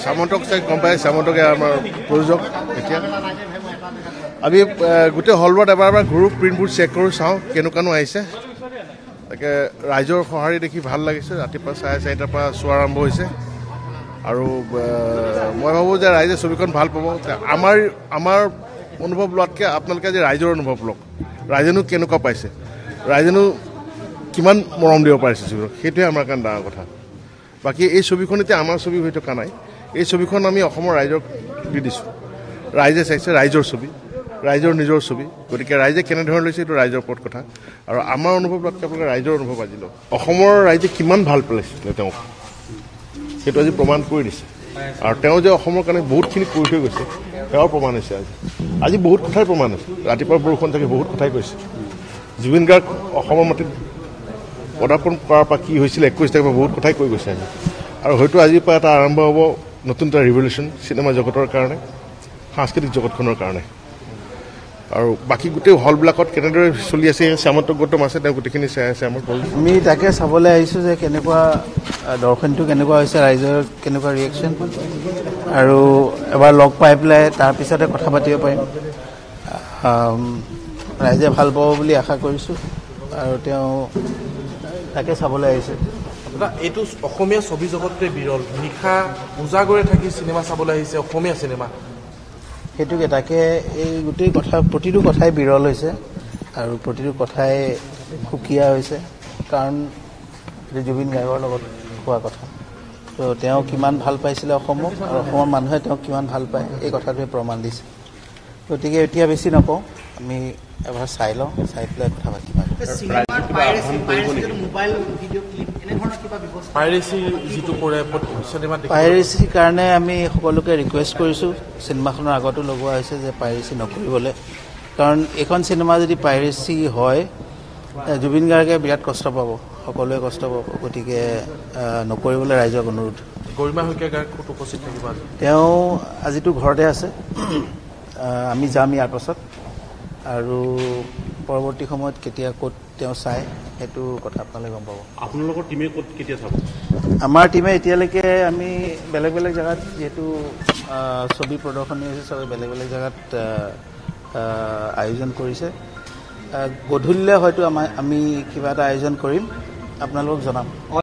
সামন্তক চাই গম পাই সামন্তকে আমাৰ প্ৰযোজক এতিয়া আমি গোটেই হলবোৰত এবাৰ ঘূৰো প্ৰিণ্টবোৰ চেক কৰোঁ চাওঁ কেনেকুৱানো আহিছে তাকে ৰাইজৰ সঁহাৰি দেখি ভাল লাগিছে ৰাতিপুৱা 4:30 পৰা চোৱা আৰম্ভ হৈছে আৰু মই ভাবোঁ যে ৰাইজে ছবিখন ভাল পাব আমাৰ অনুভৱ লোৱাতকৈ আপোনালোকে যে ৰাইজৰ অনুভৱ লওক ৰাইজেনো কেনেকুৱা পাইছে ৰাইজেনো কিমান মৰম দিব পাৰিছে ছবিখন সেইটোৱে আমাৰ কাৰণে ডাঙৰ কথা বাকী এই ছবিখন এতিয়া আমাৰ ছবি হৈ থকা নাই এই ছবিখন আমি অসমৰ ৰাইজক দি দিছোঁ ৰাইজে চাইছে ৰাইজৰ ছবি ৰাইজৰ নিজৰ ছবি গতিকে ৰাইজে কেনেধৰণে লৈছে এইটো ৰাইজৰ ওপৰত কথা আৰু আমাৰ অনুভৱ লোৱাতকৈ আপোনালোকে ৰাইজৰ অনুভৱ আজি লওক অসমৰ ৰাইজে কিমান ভাল পাইছিলে তেওঁক সেইটো আজি প্ৰমাণ কৰি দিছে আৰু তেওঁ যে অসমৰ কাৰণে বহুতখিনি কৰি থৈ গৈছে তেওঁৰ প্ৰমাণ হৈছে আজি বহুত কথাই প্ৰমাণ হৈছে ৰাতিপুৱা বৰষুণ থাকে বহুত কথাই কৈছে জুবিন গাৰ্গ অসমৰ মাটিত পদাৰ্পণ কৰাৰ পৰা কি হৈছিলে 21 তাৰিখৰ বহুত কথাই কৈ গৈছে আজি আৰু হয়তো আজিৰ পৰা এটা আৰম্ভ হ'ব নতুন এটা ৰিভলিউশ্যন চিনেমা জগতৰ কাৰণে সাংস্কৃতিক জগতখনৰ কাৰণে আৰু বাকী গোটেই হলবিলাকত কেনেদৰে চলি আছে শ্যামন্ত গৌতম আছে তেওঁ গোটেইখিনি চাই আছে আমাৰ আমি তাকে চাবলৈ আহিছোঁ যে কেনেকুৱা দৰ্শনটো কেনেকুৱা হৈছে ৰাইজৰ কেনেকুৱা ৰিয়েকশ্যন আৰু এবাৰ লগ পাই পেলাই তাৰপিছতে কথা পাতিব পাৰিম ৰাইজে ভাল পাব বুলি আশা কৰিছোঁ আৰু তেওঁ তাকে চাবলৈ আহিছে এইটো অসমীয়া ছবি জগততে বিৰল নিশা উজাগৰে থাকি চিনেমা চাবলৈ আহিছে অসমীয়া চিনেমা সেইটোকে তাকে এই গোটেই কথা প্ৰতিটো কথাই বিৰল হৈছে আৰু প্ৰতিটো কথাই সুকীয়া হৈছে কাৰণ এইটো জুবিন গাৰ্গৰ লগত হোৱা কথা তো তেওঁ কিমান ভাল পাইছিলে অসমক আৰু অসমৰ মানুহে তেওঁক কিমান ভাল পায় এই কথাটোৱে প্ৰমাণ দিছে গতিকে এতিয়া বেছি নকওঁ আমি এবাৰ চাই লওঁ চাই পেলাই কথা পাতিম পাইৰেচিৰ কাৰণে আমি সকলোকে ৰিকুৱেষ্ট কৰিছোঁ চিনেমাখনৰ আগতো লগোৱা হৈছে যে পাইৰেচি নকৰিবলৈ কাৰণ এইখন চিনেমা যদি পাইৰেচি হয় জুবিন গাৰ্গে বিৰাট কষ্ট পাব সকলোৱে কষ্ট পাব গতিকে নকৰিবলৈ ৰাইজক অনুৰোধ গৰিমা শইকীয়া ক'ত উপস্থিত থাকিব তেওঁ আজিতো ঘৰতে আছে আমি যাম ইয়াৰ পাছত আৰু পৰৱৰ্তী সময়ত কেতিয়া ক'ত তেওঁ চাই সেইটো কথা আপোনালোকে গম পাব আপোনালোকৰ টীমে ক'ত কেতিয়া চাব আমাৰ টীমে এতিয়ালৈকে আমি বেলেগ বেলেগ জেগাত যিহেতু ছবি প্ৰদৰ্শনী হৈছে চবে বেলেগ বেলেগ জেগাত আয়োজন কৰিছে গধূলিলৈ হয়তো আমি কিবা এটা আয়োজন কৰিম আপোনালোকক জনাম